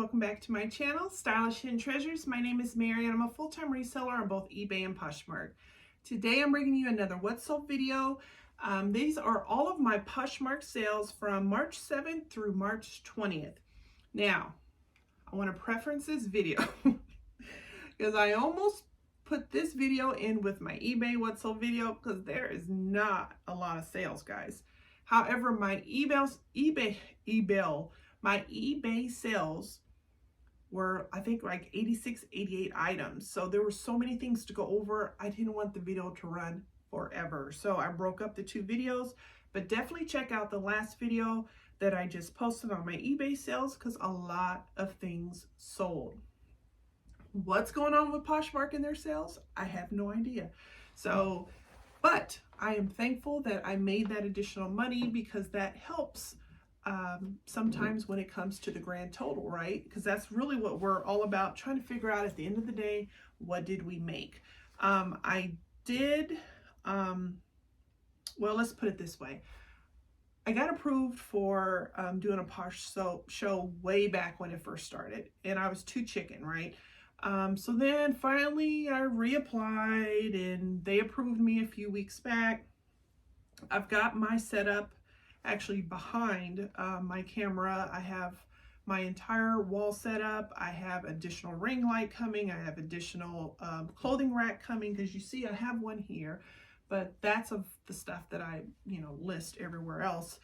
welcome back to my channel, Stylish Hidden Treasures. My name is Mary and I'm a full-time reseller on both eBay and Poshmark. Today I'm bringing you another What's Sold video. These are all of my Poshmark sales from March 7th through March 20th. Now, I want to preference this video because I almost put this video in with my eBay What's Sold video because there is not a lot of sales, guys. However, my my eBay sales were, I think, like 86, 88 items. So there were so many things to go over. I didn't want the video to run forever. So I broke up the two videos, but definitely check out the last video that I just posted on my eBay sales because a lot of things sold. What's going on with Poshmark and their sales? I have no idea. So, but I am thankful that I made that additional money because that helps sometimes when it comes to the grand total, right? Because that's really what we're all about, trying to figure out at the end of the day, what did we make? I did, well, let's put it this way. I got approved for doing a Posh show way back when it first started, and I was too chicken, right? So then finally I reapplied and they approved me a few weeks back. I've got my setup actually behind my camera. I have my entire wall set up. I have additional ring light coming. I have additional clothing rack coming because you see I have one here, but that's of the stuff that I, list everywhere else.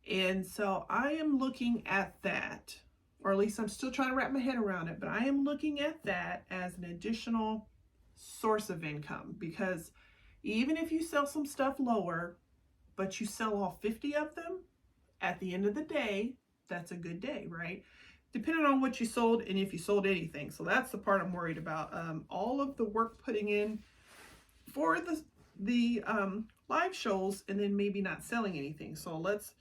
And so I am looking at that, or at least I'm still trying to wrap my head around it, but I am looking at that as an additional source of income, because even if you sell some stuff lower, but you sell all 50 of them, at the end of the day, that's a good day, right? Depending on what you sold and if you sold anything. So that's the part I'm worried about. All of the work putting in for the live shows and then maybe not selling anything. So let's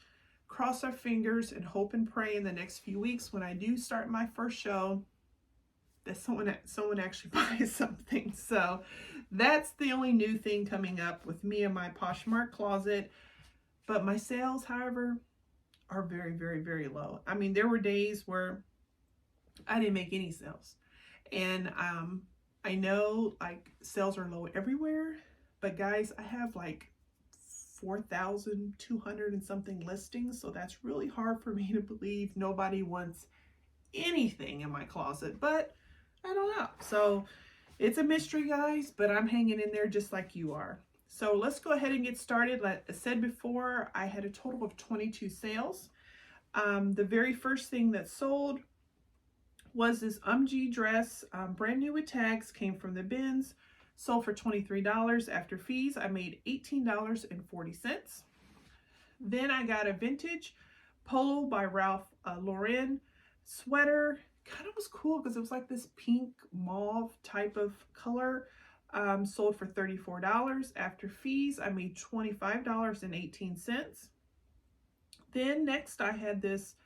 cross our fingers and hope and pray in the next few weeks when I do start my first show that someone actually buys something. So that's the only new thing coming up with me and my Poshmark closet. But my sales, however, are very, very, very low. I mean, there were days where I didn't make any sales. And I know like sales are low everywhere, but guys, I have like 4,200 and something listings. So that's really hard for me to believe nobody wants anything in my closet, but I don't know. So it's a mystery, guys, but I'm hanging in there just like you are. So let's go ahead and get started. Like I said before, I had a total of 22 sales. The very first thing that sold was this dress, brand new with tags, came from the bins, sold for $23. After fees, I made $18.40. Then I got a vintage polo by Ralph Lauren sweater. Kind of was cool because it was like this pink mauve type of color. Sold for $34. After fees, I made $25.18. Then next I had this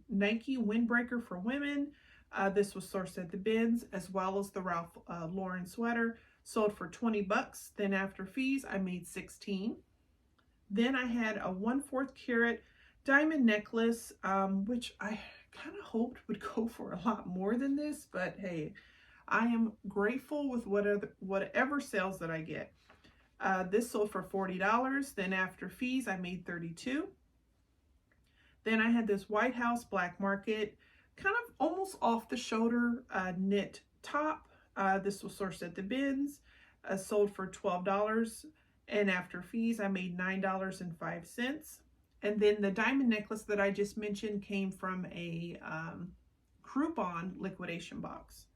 Nike windbreaker for women. This was sourced at the bins, as well as the Ralph Lauren sweater, sold for 20 bucks. Then after fees, I made 16. Then I had a 1/4 carat diamond necklace, which I kind of hoped would go for a lot more than this, but hey, I am grateful with whatever sales that I get. This sold for $40. Then after fees, I made $32. Then I had this White House Black Market, kind of almost off the shoulder knit top. This was sourced at the bins, sold for $12. And after fees, I made $9.05. And then the diamond necklace that I just mentioned came from a Groupon liquidation box.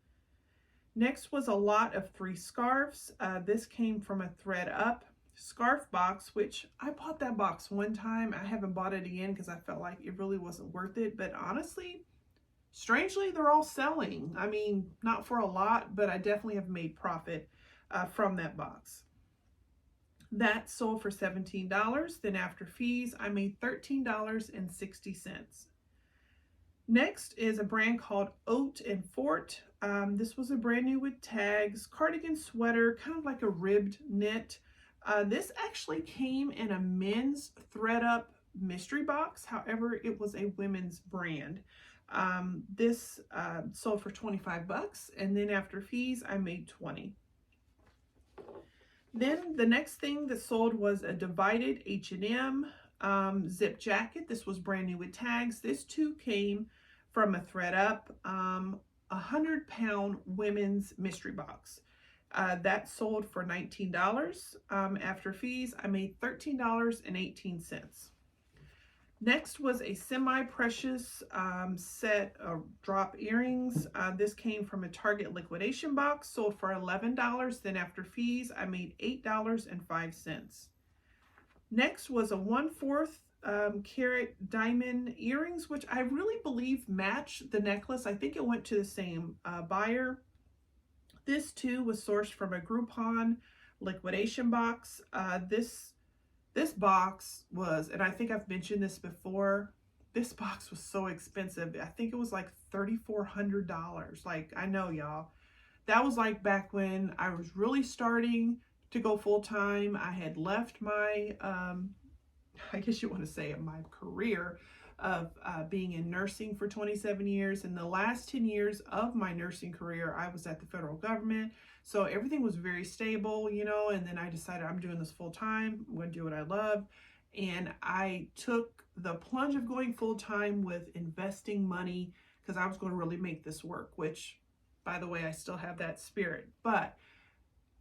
Next was a lot of 3 scarves. This came from a Thread Up scarf box, which I bought that box one time. I haven't bought it again because I felt like it really wasn't worth it. But honestly, strangely, they're all selling. I mean, not for a lot, but I definitely have made profit from that box. That sold for $17. Then after fees, I made $13.60. Next is a brand called Oat and Fort. This was a brand new with tags, cardigan sweater, kind of like a ribbed knit. This actually came in a men's Thread Up mystery box. However, it was a women's brand. This sold for 25 bucks, and then after fees, I made 20. Then the next thing that sold was a divided H&M zip jacket. This was brand new with tags. This too came from a thredUP 100-pound women's mystery box. That sold for $19. After fees, I made $13.18. Next was a semi-precious set of drop earrings. This came from a Target liquidation box, sold for $11. Then after fees, I made $8.05. Next was a 1/4 carat diamond earrings, which I really believe match the necklace. I think it went to the same buyer. This too was sourced from a Groupon liquidation box. This box was, and I think I've mentioned this before, this box was so expensive. I think it was like $3,400. Like, I know, y'all. That was like back when I was really starting to go full time. I had left my, I guess you want to say my career of being in nursing for 27 years. In the last 10 years of my nursing career, I was at the federal government. So everything was very stable, you know, and then I decided I'm doing this full time. I'm going to do what I love. And I took the plunge of going full time with investing money because I was going to really make this work, which, by the way, I still have that spirit. But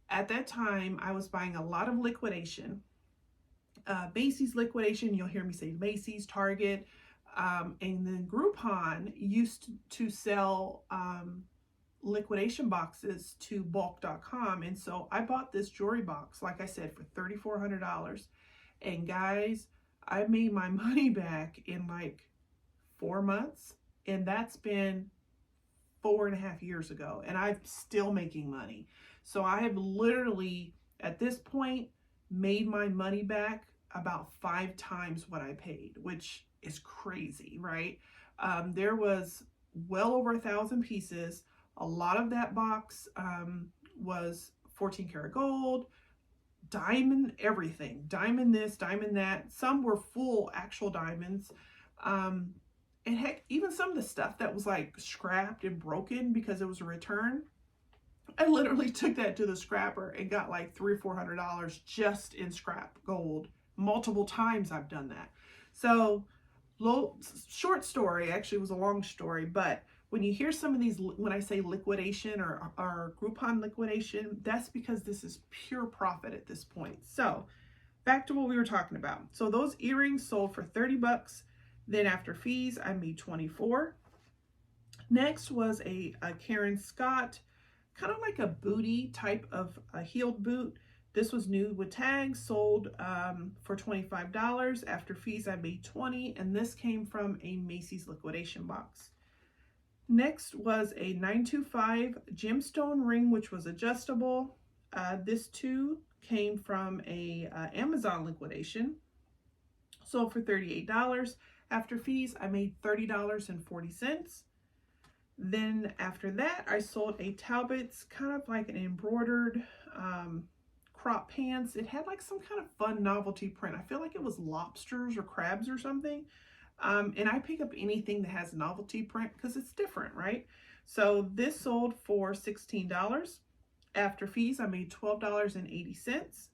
at that time, I was buying a lot of liquidation. Macy's liquidation, you'll hear me say Macy's, Target, and then Groupon used to sell liquidation boxes to bulk.com. And so I bought this jewelry box, like I said, for $3,400. And guys, I made my money back in like 4 months. And that's been 4.5 years ago. And I'm still making money. So I have literally, at this point, made my money back about 5 times what I paid, which is crazy, right? There was well over 1,000 pieces. A lot of that box was 14 karat gold, diamond, everything. Diamond this, diamond that. Some were full actual diamonds. And heck, even some of the stuff that was like scrapped and broken because it was a return, I literally took that to the scrapper and got like $300 or $400 just in scrap gold. Multiple times I've done that. So, short story, actually it was a long story, but when you hear some of these, when I say liquidation or Groupon liquidation, that's because this is pure profit at this point. So back to what we were talking about. So those earrings sold for 30 bucks. Then after fees, I made 24. Next was a Karen Scott, kind of like a booty type of a heeled boot. This was new with tags, sold for $25. After fees, I made 20, and this came from a Macy's liquidation box. Next was a 925 gemstone ring, which was adjustable. This too came from a Amazon liquidation, sold for $38. After fees, I made $30.40. Then after that, I sold a Talbot's, kind of like an embroidered crop pants. It had like some kind of fun novelty print. I feel like it was lobsters or crabs or something. And I pick up anything that has a novelty print because it's different, right? So this sold for $16. After fees, I made $12.80.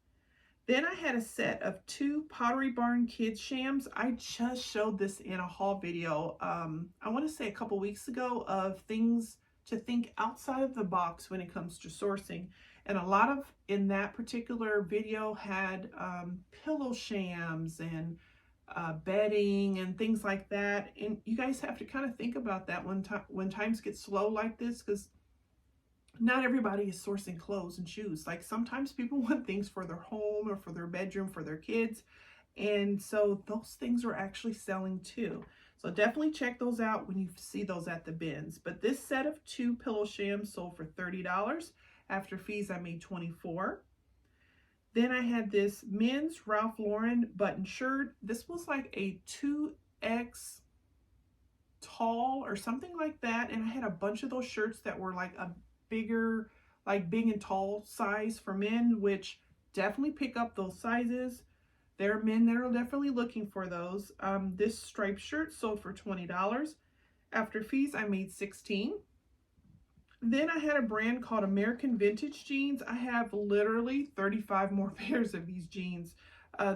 Then I had a set of 2 Pottery Barn Kids shams. I just showed this in a haul video, I want to say a couple weeks ago, of things to think outside of the box when it comes to sourcing. And a lot of, in that particular video, had pillow shams and bedding and things like that. And you guys have to kind of think about that when times get slow like this, because not everybody is sourcing clothes and shoes. Like sometimes people want things for their home or for their bedroom, for their kids. And so those things are actually selling too. So definitely check those out when you see those at the bins. But this set of 2 pillow shams sold for $30. After fees, I made $24. Then I had this men's Ralph Lauren button shirt. This was like a 2X tall or something like that. And I had a bunch of those shirts that were like a bigger, like big and tall size for men, which definitely pick up those sizes. There are men that are definitely looking for those. This striped shirt sold for $20. After fees, I made 16. Then I had a brand called American Vintage Jeans. I have literally 35 more pairs of these jeans.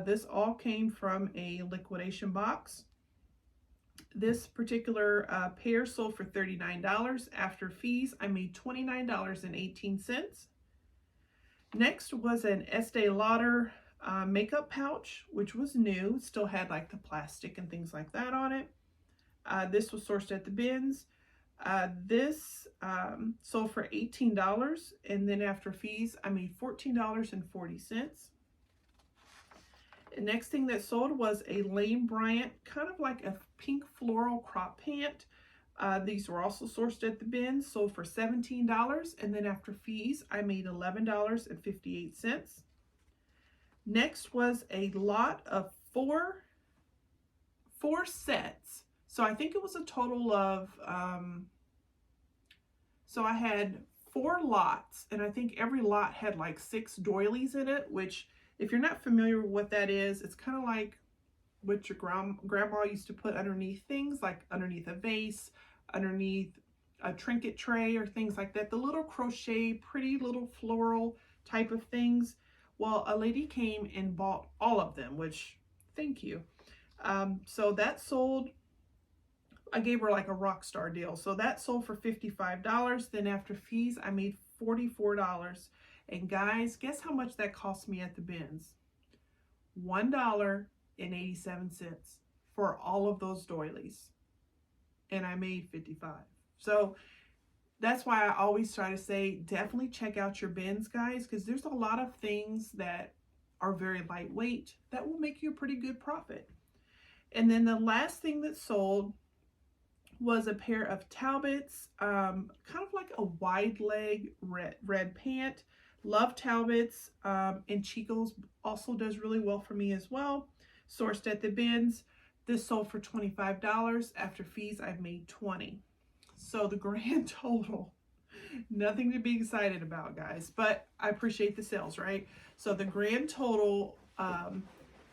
This all came from a liquidation box. This particular pair sold for $39. After fees, I made $29.18. Next was an Estee Lauder makeup pouch, which was new. It still had like the plastic and things like that on it. This was sourced at the bins. This sold for $18, and then after fees, I made $14.40. The next thing that sold was a Lane Bryant, kind of like a pink floral crop pant. These were also sourced at the bins, sold for $17, and then after fees, I made $11.58. Next was a lot of four sets. So I think it was a total of, so I had 4 lots, and I think every lot had like 6 doilies in it, which if you're not familiar with what that is, it's kind of like what your grandma used to put underneath things, like underneath a vase, underneath a trinket tray or things like that. The little crochet, pretty little floral type of things. Well, a lady came and bought all of them, which, thank you. So that sold, I gave her like a rock star deal. So that sold for $55. Then after fees, I made $44. And guys, guess how much that cost me at the bins? $1.87 for all of those doilies. And I made 55. So that's why I always try to say, definitely check out your bins, guys, because there's a lot of things that are very lightweight that will make you a pretty good profit. And then the last thing that sold was a pair of Talbots, kind of like a wide leg red pant. Love Talbots, and Chico's also does really well for me as well. Sourced at the bins. This sold for $25. After fees, I've made $20. So the grand total, nothing to be excited about, guys, but I appreciate the sales, right? So the grand total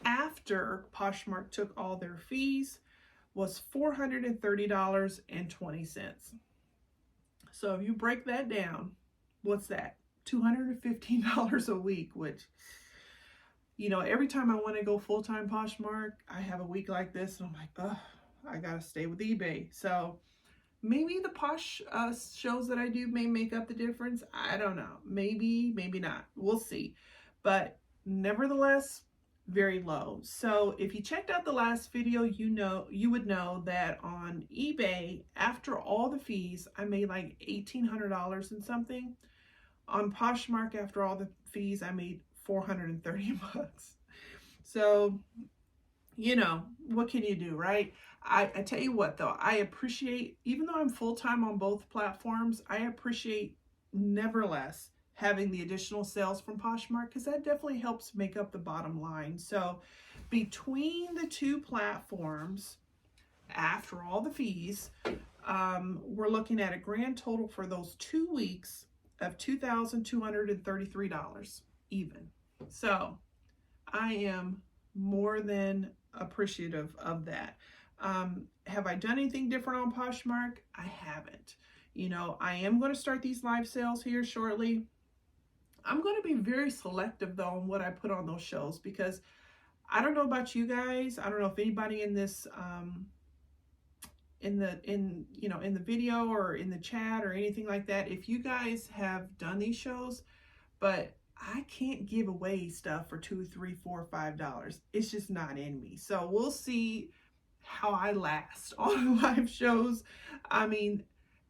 after Poshmark took all their fees was $430.20. So if you break that down, what's that? $215 a week, which, you know, every time I want to go full-time Poshmark, I have a week like this and I'm like, oh, I gotta stay with eBay. So maybe the Posh shows that I do may make up the difference. I don't know. Maybe, maybe not. We'll see. But nevertheless, very low. So if you checked out the last video, you would know that on eBay, after all the fees, I made like $1,800 and something. On Poshmark, after all the fees, I made $430. So, you know, what can you do, right? I tell you what, though, I appreciate, even though I'm full-time on both platforms, I appreciate nevertheless having the additional sales from Poshmark, because that definitely helps make up the bottom line. So between the two platforms, after all the fees, we're looking at a grand total for those 2 weeks of $2,233 even. So I am more than appreciative of that. Have I done anything different on Poshmark? I haven't. You know, I am going to start these live sales here shortly. I'm going to be very selective though on what I put on those shows, because I don't know about you guys. I don't know if anybody in this in the video or in the chat or anything like that, if you guys have done these shows, but I can't give away stuff for $2, $3, $4, $5. It's just not in me. So we'll see how I last on live shows. I mean,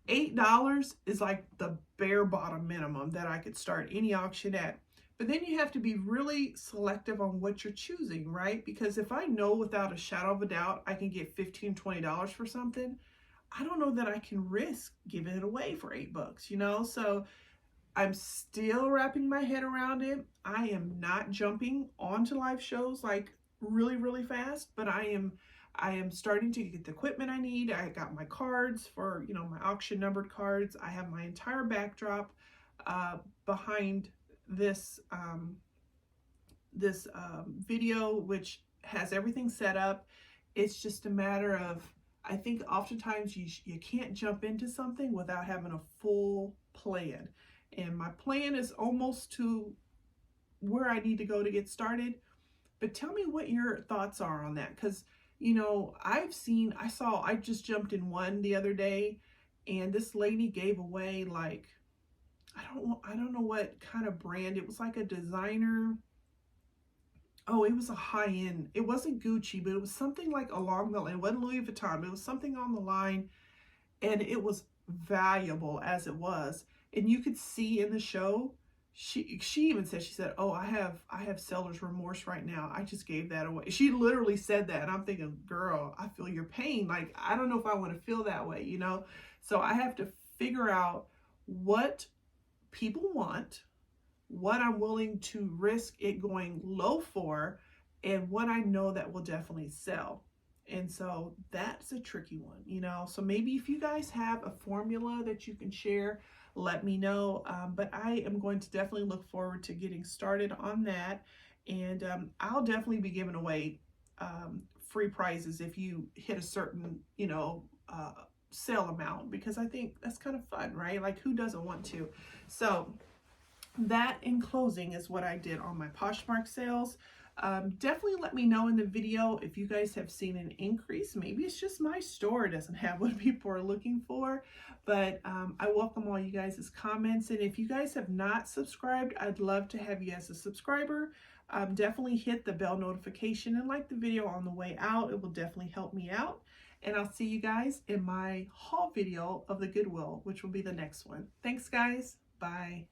$8 is like the bare bottom minimum that I could start any auction at. But then you have to be really selective on what you're choosing, right? Because if I know without a shadow of a doubt I can get $15, $20 for something, I don't know that I can risk giving it away for $8, you know? So I'm still wrapping my head around it. I am not jumping onto live shows like really, really fast, but I am starting to get the equipment I need. I got my cards for, you know, my auction numbered cards. I have my entire backdrop behind this video, which has everything set up. It's just a matter of, I think oftentimes you can't jump into something without having a full plan. And my plan is almost to where I need to go to get started. But tell me what your thoughts are on that. Because, you know, I just jumped in one the other day, and this lady gave away like, I don't know what kind of brand. It was like a designer. Oh, it was a high end. It wasn't Gucci, but it was something like along the line. It wasn't Louis Vuitton. It was something on the line, and it was valuable as it was. And you could see in the show, she even said, she said, "Oh, I have seller's remorse right now. I just gave that away." She literally said that, and I'm thinking, girl, I feel your pain. Like, I don't know if I want to feel that way, you know. So I have to figure out what people want, what I'm willing to risk it going low for, and what I know that will definitely sell. And so that's a tricky one, you know. So maybe if you guys have a formula that you can share, let me know. But I am going to definitely look forward to getting started on that. And I'll definitely be giving away free prizes if you hit a certain, you know, sale amount, because I think that's kind of fun, right? Like, who doesn't want to? So that, in closing, is what I did on my Poshmark sales. Definitely let me know in the video if you guys have seen an increase. Maybe it's just my store doesn't have what people are looking for, but I welcome all you guys' comments. And if you guys have not subscribed, I'd love to have you as a subscriber. Definitely hit the bell notification and like the video on the way out. It will definitely help me out. And I'll see you guys in my haul video of the Goodwill, which will be the next one. Thanks, guys. Bye.